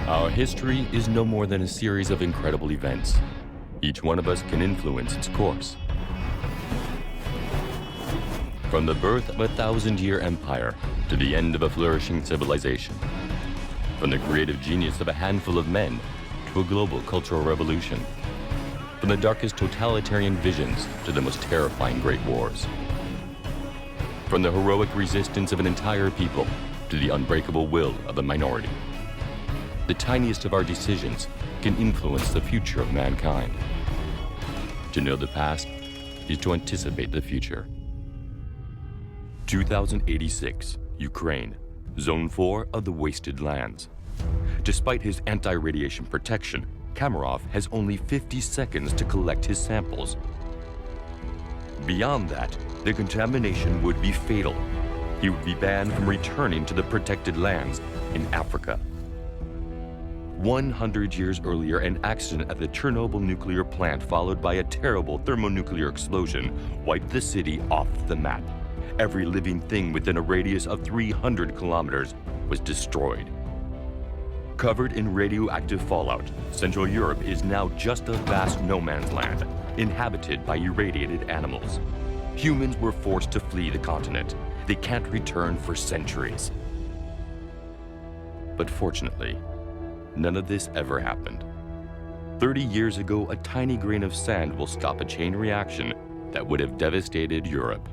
Our history is no more than a series of incredible events. Each one of us can influence its course. From the birth of a 1,000-year empire to the end of a flourishing civilization. From the creative genius of a handful of men to a global cultural revolution. From the darkest totalitarian visions to the most terrifying great wars. From the heroic resistance of an entire people to the unbreakable will of a minority. The tiniest of our decisions can influence the future of mankind. To know the past is to anticipate the future. 2086, Ukraine, Zone 4 of the Wasted Lands. Despite his anti-radiation protection, Kamarov has only 50 seconds to collect his samples. Beyond that, the contamination would be fatal. He would be banned from returning to the protected lands in Africa. 100 years earlier, an accident at the Chernobyl nuclear plant followed by a terrible thermonuclear explosion wiped the city off the map. Every living thing within a radius of 300 kilometers was destroyed. Covered in radioactive fallout, Central Europe is now just a vast no man's land, inhabited by irradiated animals. Humans were forced to flee the continent. They can't return for centuries. But fortunately, none of this ever happened. 30 years ago, a tiny grain of sand will stop a chain reaction that would have devastated Europe.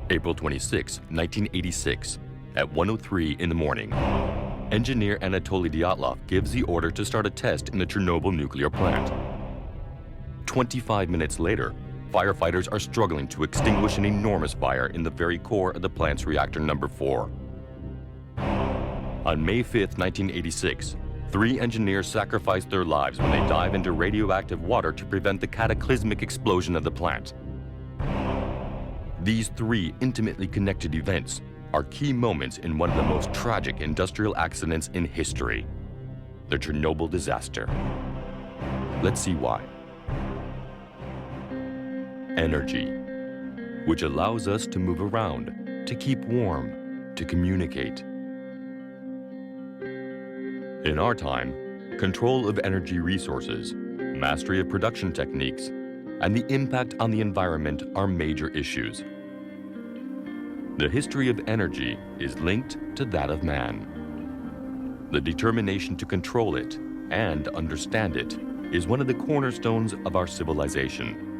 April 26, 1986, at 1:03 in the morning, engineer Anatoly Diatlov gives the order to start a test in the Chernobyl nuclear plant. 25 minutes later, firefighters are struggling to extinguish an enormous fire in the very core of the plant's reactor number 4. On May 5, 1986, 3 engineers sacrifice their lives when they dive into radioactive water to prevent the cataclysmic explosion of the plant. These 3 intimately connected events are key moments in one of the most tragic industrial accidents in history, the Chernobyl disaster. Let's see why. Energy, which allows us to move around, to keep warm, to communicate. In our time, control of energy resources, mastery of production techniques, and the impact on the environment are major issues. The history of energy is linked to that of man. The determination to control it and understand it is one of the cornerstones of our civilization.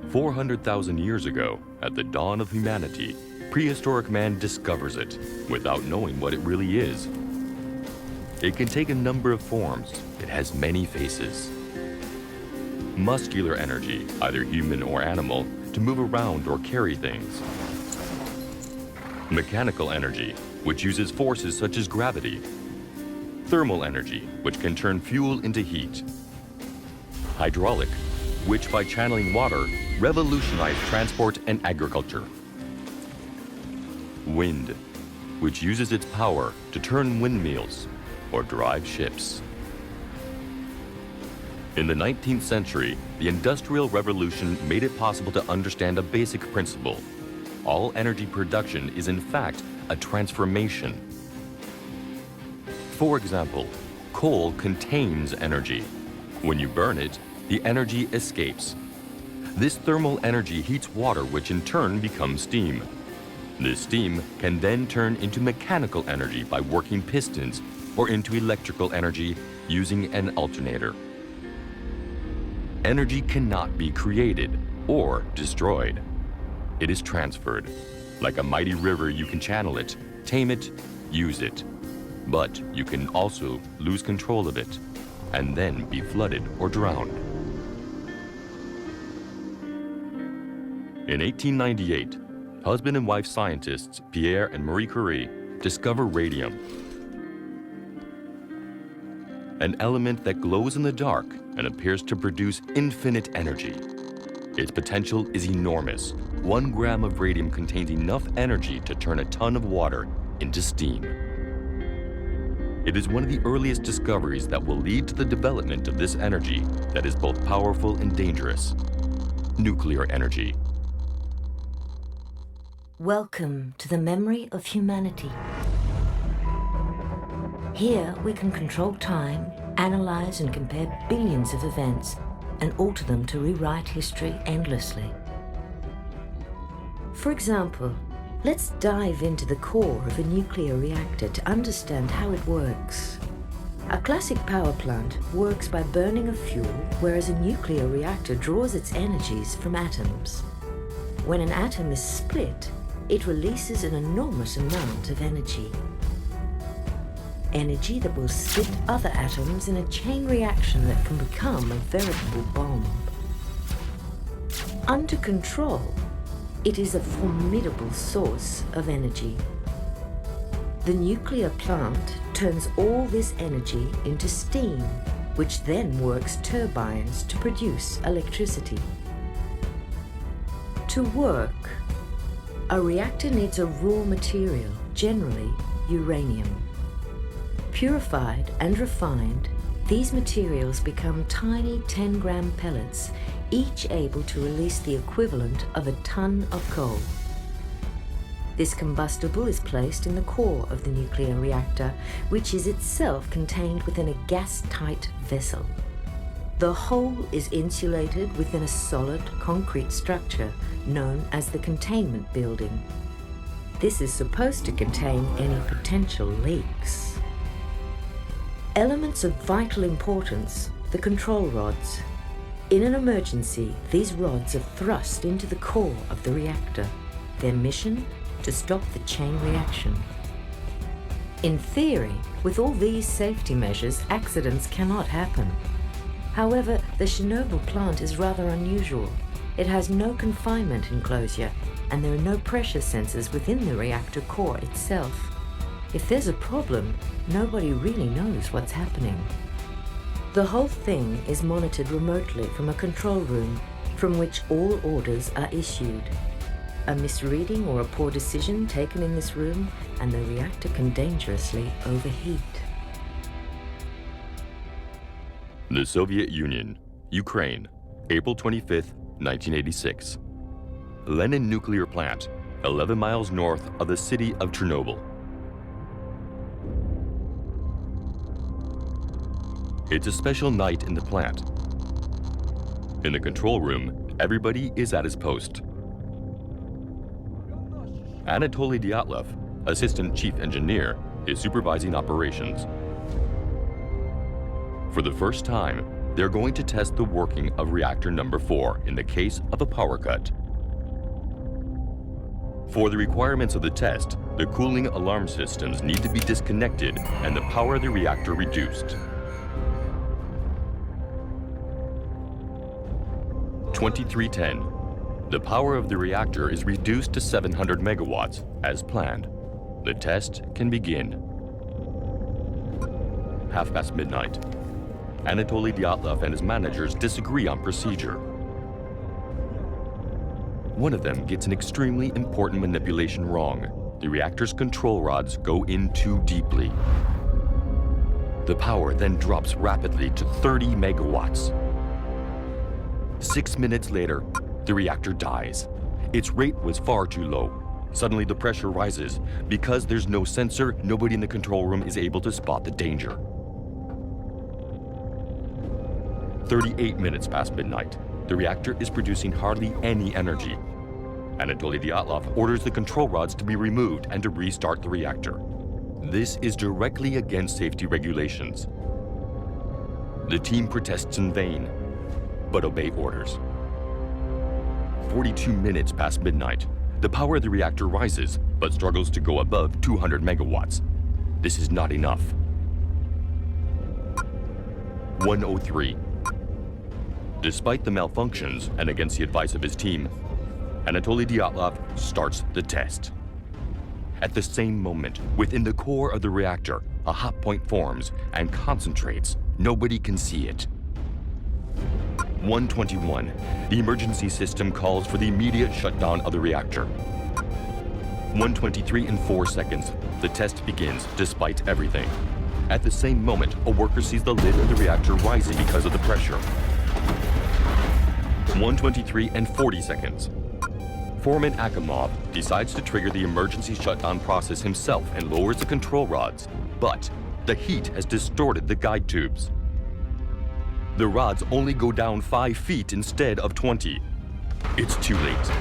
400,000 years ago, at the dawn of humanity, prehistoric man discovers it without knowing what it really is. It can take a number of forms. It has many faces. Muscular energy, either human or animal, to move around or carry things. Mechanical energy, which uses forces such as gravity. Thermal energy, which can turn fuel into heat. Hydraulic, which by channeling water, revolutionized transport and agriculture. Wind, which uses its power to turn windmills or drive ships. In the 19th century, the Industrial Revolution made it possible to understand a basic principle. All energy production is in fact a transformation. For example, coal contains energy. When you burn it, the energy escapes. This thermal energy heats water, which in turn becomes steam. This steam can then turn into mechanical energy by working pistons or into electrical energy using an alternator. Energy cannot be created or destroyed. It is transferred. Like a mighty river, you can channel it, tame it, use it. But you can also lose control of it and then be flooded or drowned. In 1898, husband and wife scientists Pierre and Marie Curie discover radium, an element that glows in the dark and appears to produce infinite energy. Its potential is enormous. 1 gram of radium contains enough energy to turn a ton of water into steam. It is one of the earliest discoveries that will lead to the development of this energy that is both powerful and dangerous: nuclear energy. Welcome to the memory of humanity. Here we can control time, analyze and compare billions of events, and alter them to rewrite history endlessly. For example, let's dive into the core of a nuclear reactor to understand how it works. A classic power plant works by burning a fuel, whereas a nuclear reactor draws its energies from atoms. When an atom is split, it releases an enormous amount of energy. Energy that will split other atoms in a chain reaction that can become a veritable bomb. Under control, it is a formidable source of energy. The nuclear plant turns all this energy into steam, which then works turbines to produce electricity. To work, a reactor needs a raw material, generally uranium. Purified and refined, these materials become tiny 10-gram pellets, each able to release the equivalent of a ton of coal. This combustible is placed in the core of the nuclear reactor, which is itself contained within a gas-tight vessel. The whole is insulated within a solid concrete structure known as the containment building. This is supposed to contain any potential leaks. Elements of vital importance, the control rods. In an emergency, these rods are thrust into the core of the reactor. Their mission? To stop the chain reaction. In theory, with all these safety measures, accidents cannot happen. However, the Chernobyl plant is rather unusual. It has no confinement enclosure, and there are no pressure sensors within the reactor core itself. If there's a problem, nobody really knows what's happening. The whole thing is monitored remotely from a control room from which all orders are issued. A misreading or a poor decision taken in this room and the reactor can dangerously overheat. The Soviet Union, Ukraine, April 25, 1986. Lenin nuclear plant, 11 miles north of the city of Chernobyl. It's a special night in the plant. In the control room, everybody is at his post. Anatoly Diatlov, assistant chief engineer, is supervising operations. For the first time, they're going to test the working of reactor number 4 in the case of a power cut. For the requirements of the test, the cooling alarm systems need to be disconnected and the power of the reactor reduced. 2310. The power of the reactor is reduced to 700 megawatts, as planned. The test can begin. midnight. Anatoly Diatlov and his managers disagree on procedure. One of them gets an extremely important manipulation wrong. The reactor's control rods go in too deeply. The power then drops rapidly to 30 megawatts. 6 minutes later, the reactor dies. Its rate was far too low. Suddenly the pressure rises. Because there's no sensor, nobody in the control room is able to spot the danger. 38 minutes past midnight. The reactor is producing hardly any energy. Anatoly Diatlov orders the control rods to be removed and to restart the reactor. This is directly against safety regulations. The team protests in vain, but obey orders. 42 minutes past midnight. The power of the reactor rises, but struggles to go above 200 megawatts. This is not enough. 1:03. Despite the malfunctions and against the advice of his team, Anatoly Diatlov starts the test. At the same moment, within the core of the reactor, a hot point forms and concentrates. Nobody can see it. 1:21. The emergency system calls for the immediate shutdown of the reactor. 1:23 and 4 seconds. The test begins despite everything. At the same moment, a worker sees the lid of the reactor rising because of the pressure. 1:23 and 40 seconds. Foreman Akimov decides to trigger the emergency shutdown process himself and lowers the control rods, but the heat has distorted the guide tubes. The rods only go down 5 feet instead of 20. It's too late.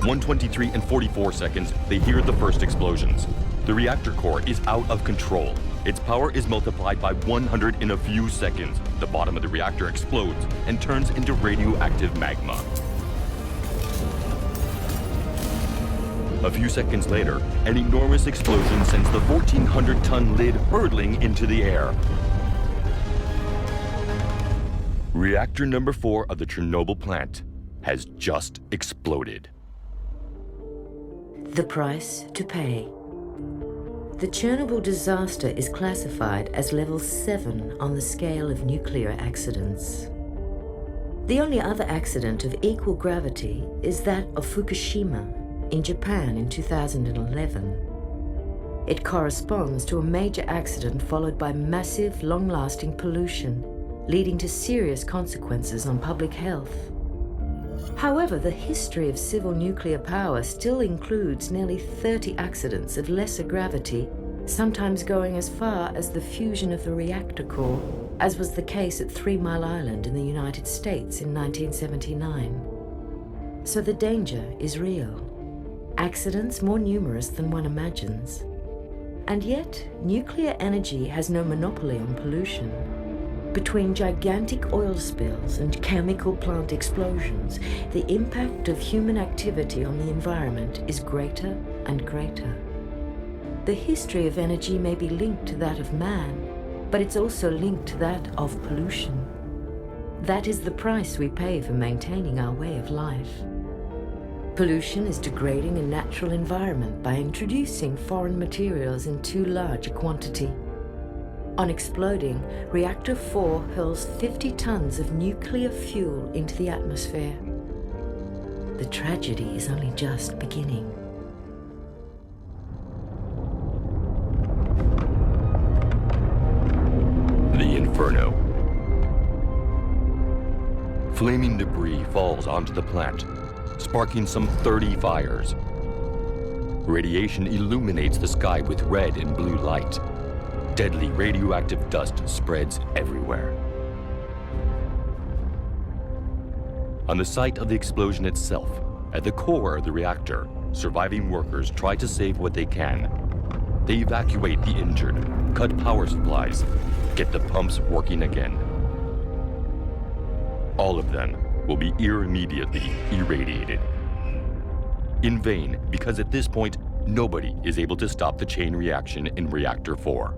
1:23 and 44 seconds, they hear the first explosions. The reactor core is out of control. Its power is multiplied by 100 in a few seconds. The bottom of the reactor explodes and turns into radioactive magma. A few seconds later, an enormous explosion sends the 1,400-ton lid hurtling into the air. Reactor number 4 of the Chernobyl plant has just exploded. The price to pay. The Chernobyl disaster is classified as level 7 on the scale of nuclear accidents. The only other accident of equal gravity is that of Fukushima in Japan in 2011. It corresponds to a major accident followed by massive, long-lasting pollution, leading to serious consequences on public health. However, the history of civil nuclear power still includes nearly 30 accidents of lesser gravity, sometimes going as far as the fusion of the reactor core, as was the case at 3 Mile Island in the United States in 1979. So the danger is real. Accidents more numerous than one imagines. And yet, nuclear energy has no monopoly on pollution. Between gigantic oil spills and chemical plant explosions, the impact of human activity on the environment is greater and greater. The history of energy may be linked to that of man, but it's also linked to that of pollution. That is the price we pay for maintaining our way of life. Pollution is degrading a natural environment by introducing foreign materials in too large a quantity. On exploding, Reactor 4 hurls 50 tons of nuclear fuel into the atmosphere. The tragedy is only just beginning. The Inferno. Flaming debris falls onto the plant, sparking some 30 fires. Radiation illuminates the sky with red and blue light. Deadly radioactive dust spreads everywhere. On the site of the explosion itself, at the core of the reactor, surviving workers try to save what they can. They evacuate the injured, cut power supplies, get the pumps working again. All of them will be immediately irradiated. In vain, because at this point, nobody is able to stop the chain reaction in Reactor 4.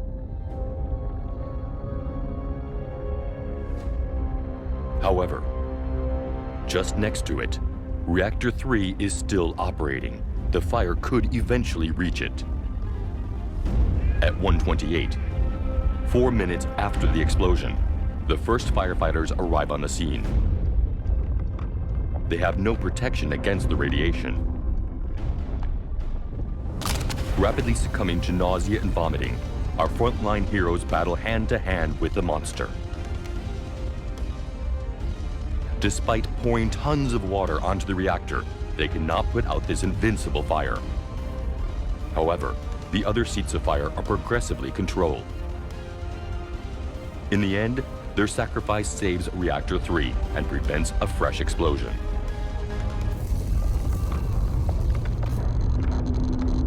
However, just next to it, Reactor 3 is still operating. The fire could eventually reach it. At 1:28, 4 minutes after the explosion, the first firefighters arrive on the scene. They have no protection against the radiation. Rapidly succumbing to nausea and vomiting, our frontline heroes battle hand-to-hand with the monster. Despite pouring tons of water onto the reactor, they cannot put out this invincible fire. However, the other seats of fire are progressively controlled. In the end, their sacrifice saves Reactor 3 and prevents a fresh explosion.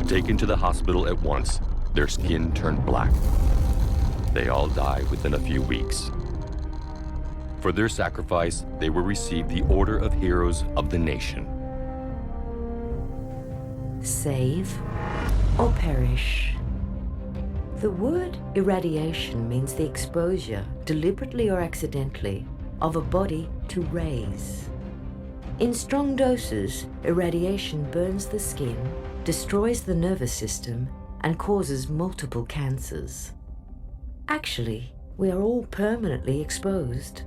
Taken to the hospital at once, their skin turned black. They all die within a few weeks. For their sacrifice, they will receive the Order of Heroes of the Nation. Save or perish. The word irradiation means the exposure, deliberately or accidentally, of a body to rays. In strong doses, irradiation burns the skin, destroys the nervous system, and causes multiple cancers. Actually, we are all permanently exposed,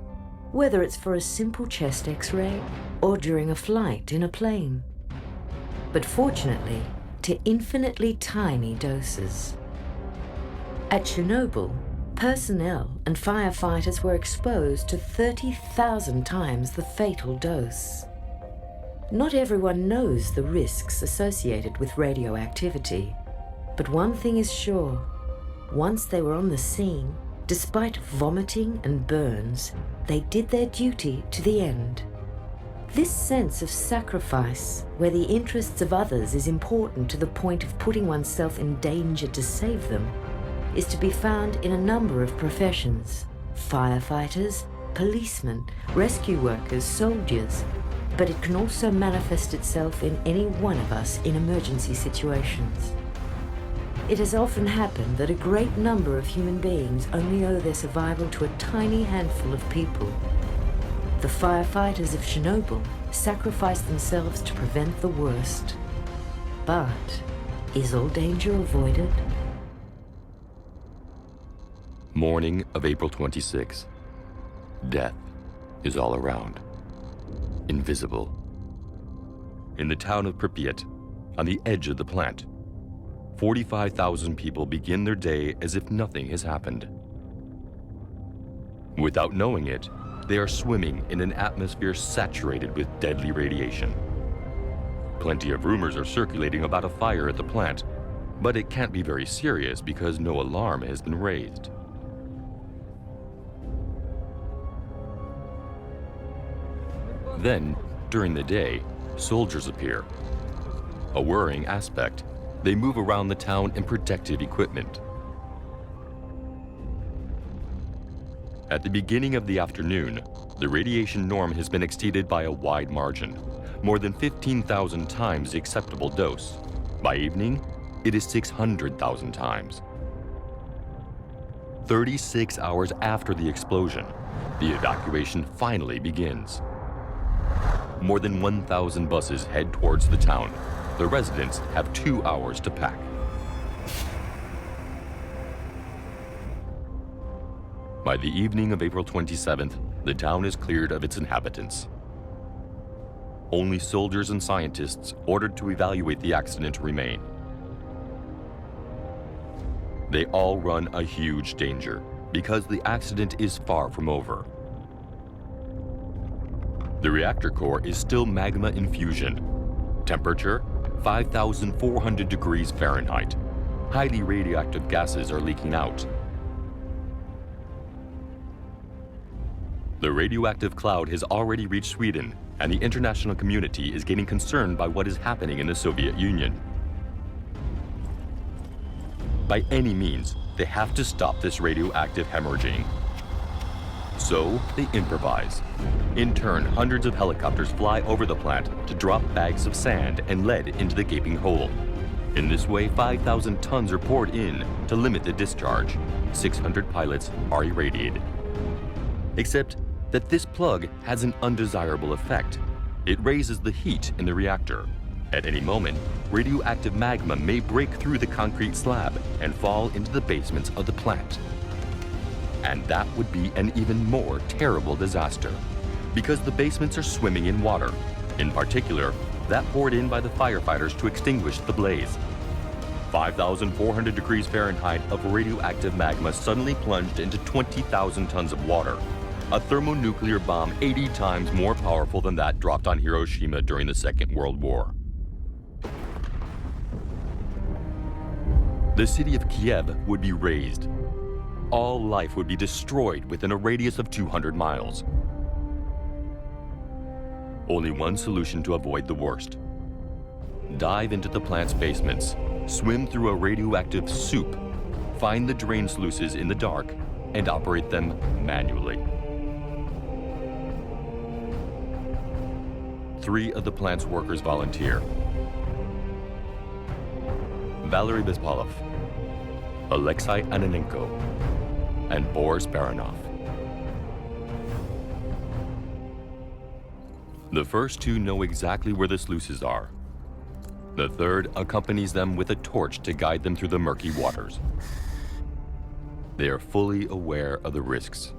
whether it's for a simple chest X-ray or during a flight in a plane. But fortunately, to infinitely tiny doses. At Chernobyl, personnel and firefighters were exposed to 30,000 times the fatal dose. Not everyone knows the risks associated with radioactivity, but one thing is sure: once they were on the scene, despite vomiting and burns, they did their duty to the end. This sense of sacrifice, where the interests of others is important to the point of putting oneself in danger to save them, is to be found in a number of professions: firefighters, policemen, rescue workers, soldiers. But it can also manifest itself in any one of us in emergency situations. It has often happened that a great number of human beings only owe their survival to a tiny handful of people. The firefighters of Chernobyl sacrificed themselves to prevent the worst. But is all danger avoided? Morning of April 26. Death is all around. Invisible. In the town of Pripyat, on the edge of the plant, 45,000 people begin their day as if nothing has happened. Without knowing it, they are swimming in an atmosphere saturated with deadly radiation. Plenty of rumors are circulating about a fire at the plant, but it can't be very serious because no alarm has been raised. Then, during the day, soldiers appear. A worrying aspect, they move around the town in protective equipment. At the beginning of the afternoon, the radiation norm has been exceeded by a wide margin, more than 15,000 times the acceptable dose. By evening, it is 600,000 times. 36 hours after the explosion, the evacuation finally begins. More than 1,000 buses head towards the town. The residents have 2 hours to pack. By the evening of April 27th, the town is cleared of its inhabitants. Only soldiers and scientists ordered to evaluate the accident remain. They all run a huge danger because the accident is far from over. The reactor core is still magma infusion. Temperature, 5,400 degrees Fahrenheit. Highly radioactive gases are leaking out. The radioactive cloud has already reached Sweden, and the international community is getting concerned by what is happening in the Soviet Union. By any means, they have to stop this radioactive hemorrhaging. So they improvise. In turn, hundreds of helicopters fly over the plant to drop bags of sand and lead into the gaping hole. In this way, 5,000 tons are poured in to limit the discharge. 600 pilots are irradiated. Except that this plug has an undesirable effect. It raises the heat in the reactor. At any moment, radioactive magma may break through the concrete slab and fall into the basements of the plant. And that would be an even more terrible disaster, because the basements are swimming in water. In particular, that poured in by the firefighters to extinguish the blaze. 5,400 degrees Fahrenheit of radioactive magma suddenly plunged into 20,000 tons of water, a thermonuclear bomb 80 times more powerful than that dropped on Hiroshima during the Second World War. The city of Kiev would be razed. All life would be destroyed within a radius of 200 miles. Only one solution to avoid the worst. Dive into the plant's basements, swim through a radioactive soup, find the drain sluices in the dark, and operate them manually. 3 of the plant's workers volunteer. Valery Bespalov, Alexei Ananenko, and Boris Baranov. The first 2 know exactly where the sluices are. The third accompanies them with a torch to guide them through the murky waters. They are fully aware of the risks.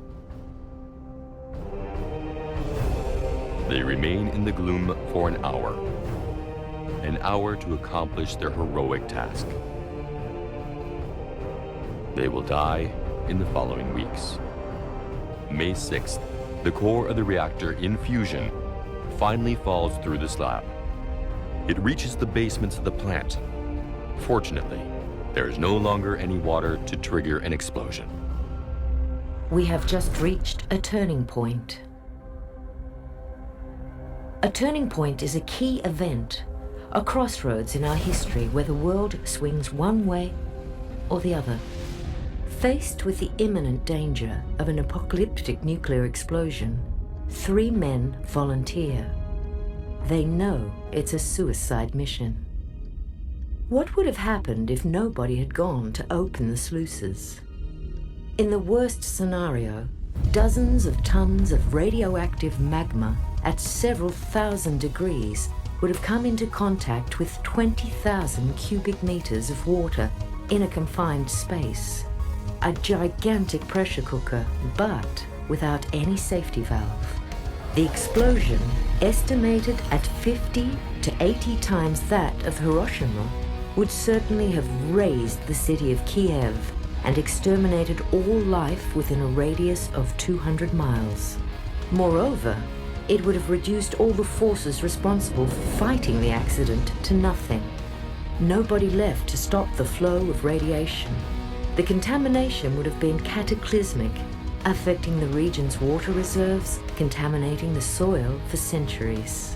They remain in the gloom for an hour to accomplish their heroic task. They will die in the following weeks. May 6th, the core of the reactor in fusion finally falls through the slab. It reaches the basements of the plant. Fortunately, there is no longer any water to trigger an explosion. We have just reached a turning point. A turning point is a key event, a crossroads in our history where the world swings one way or the other. Faced with the imminent danger of an apocalyptic nuclear explosion, 3 men volunteer. They know it's a suicide mission. What would have happened if nobody had gone to open the sluices? In the worst scenario, dozens of tons of radioactive magma at several thousand degrees would have come into contact with 20,000 cubic meters of water in a confined space. A gigantic pressure cooker, but without any safety valve. The explosion, estimated at 50 to 80 times that of Hiroshima, would certainly have razed the city of Kiev and exterminated all life within a radius of 200 miles. Moreover, it would have reduced all the forces responsible for fighting the accident to nothing. Nobody left to stop the flow of radiation. The contamination would have been cataclysmic, affecting the region's water reserves, contaminating the soil for centuries.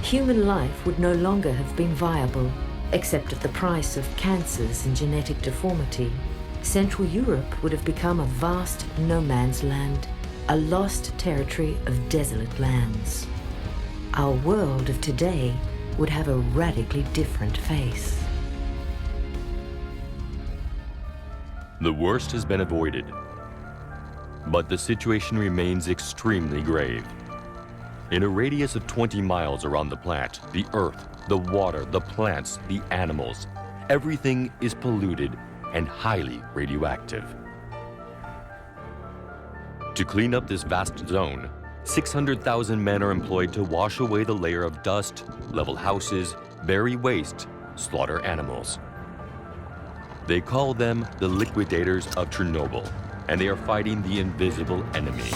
Human life would no longer have been viable, except at the price of cancers and genetic deformity. Central Europe would have become a vast no man's land, a lost territory of desolate lands. Our world of today would have a radically different face. The worst has been avoided, but the situation remains extremely grave. In a radius of 20 miles around the plant, the earth, the water, the plants, the animals, everything is polluted and highly radioactive. To clean up this vast zone, 600,000 men are employed to wash away the layer of dust, level houses, bury waste, slaughter animals. They call them the liquidators of Chernobyl, and they are fighting the invisible enemy.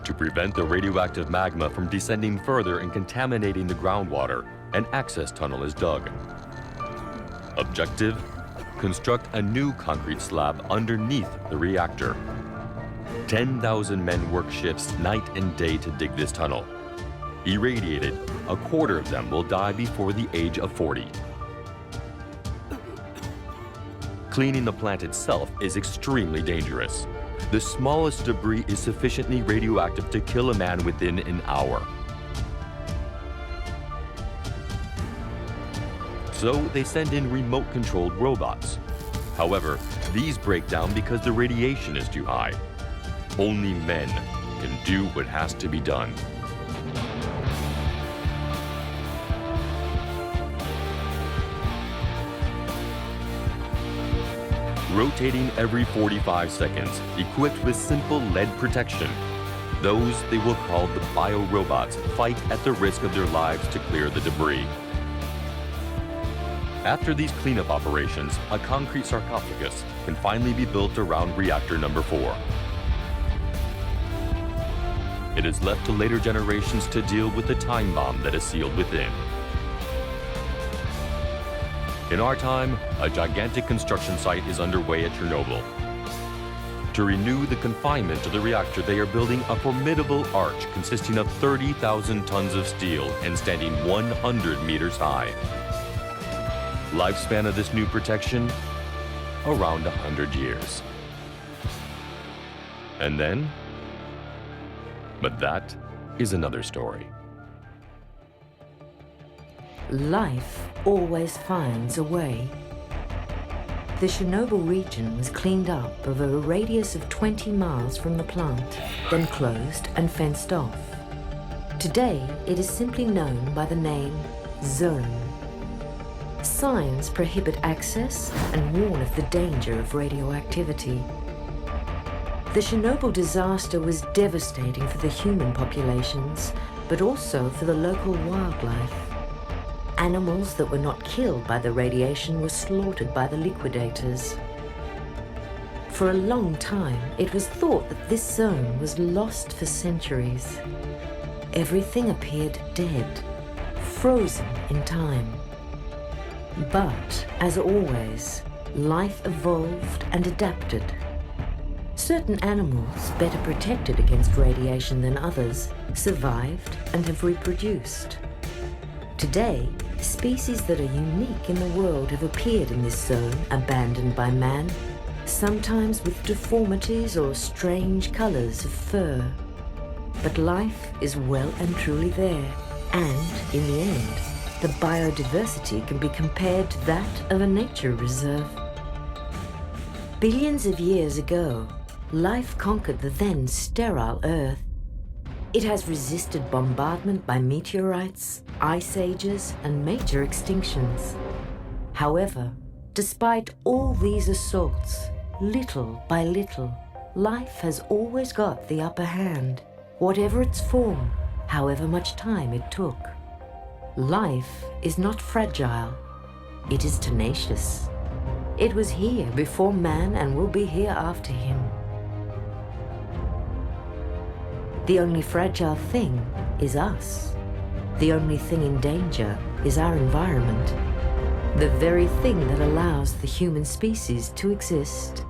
To prevent the radioactive magma from descending further and contaminating the groundwater, an access tunnel is dug. Objective: construct a new concrete slab underneath the reactor. 10,000 men work shifts night and day to dig this tunnel. Irradiated, a quarter of them will die before the age of 40. Cleaning the plant itself is extremely dangerous. The smallest debris is sufficiently radioactive to kill a man within an hour. So they send in remote-controlled robots. However, these break down because the radiation is too high. Only men can do what has to be done. Rotating every 45 seconds, equipped with simple lead protection. Those they will call the bio-robots fight at the risk of their lives to clear the debris. After these cleanup operations, a concrete sarcophagus can finally be built around reactor number 4. It is left to later generations to deal with the time bomb that is sealed within. In our time, a gigantic construction site is underway at Chernobyl. To renew the confinement of the reactor, they are building a formidable arch consisting of 30,000 tons of steel and standing 100 meters high. Lifespan of this new protection? Around 100 years. And then? But that is another story. Life always finds a way. The Chernobyl region was cleaned up over a radius of 20 miles from the plant, then closed and fenced off. Today, it is simply known by the name Zone. Signs prohibit access and warn of the danger of radioactivity. The Chernobyl disaster was devastating for the human populations, but also for the local wildlife. Animals that were not killed by the radiation were slaughtered by the liquidators. For a long time, it was thought that this zone was lost for centuries. Everything appeared dead, frozen in time. But, as always, life evolved and adapted. Certain animals, better protected against radiation than others, survived and have reproduced. Today, species that are unique in the world have appeared in this zone, abandoned by man, sometimes with deformities or strange colors of fur. But life is well and truly there, and, in the end, the biodiversity can be compared to that of a nature reserve. Billions of years ago, life conquered the then sterile Earth. It has resisted bombardment by meteorites, ice ages, and major extinctions. However, despite all these assaults, little by little, life has always got the upper hand, whatever its form, however much time it took. Life is not fragile, it is tenacious. It was here before man and will be here after him. The only fragile thing is us. The only thing in danger is our environment, the very thing that allows the human species to exist.